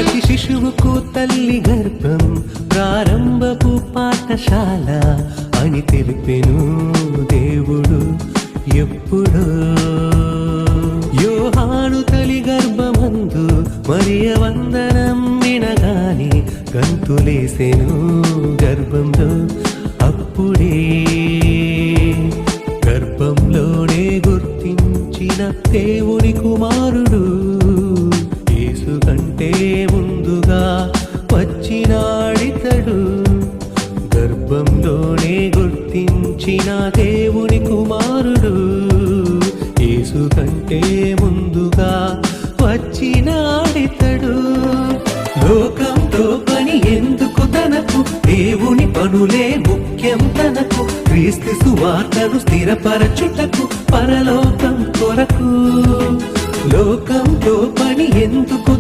ప్రతి శిశువుకు తల్లి గర్భం ప్రారంభపు పాఠశాల అని తెలిపెను దేవుడు ఎప్పుడో. యోహాను తల్లి గర్భమందు మరియ వందనం వినగానే గంతులేసెను గర్భంలో. అప్పుడే గర్భంలోనే గుర్తించిన దేవుని కుమారుడు యేసు కంటే ముందుగా వచ్చినాడితడు. గర్భంలోనే గుర్తించిన దేవుని కుమారుడు యేసు కంటే ముందుగా వచ్చినాడితడు. లోకంతో పని ఎందుకు తనకు, దేవుని పనులే ముఖ్యం తనకు. క్రీస్తు సువార్తను స్థిరపరచుటకు పరలోకం కొరకు. లోకంతో పని ఎందుకు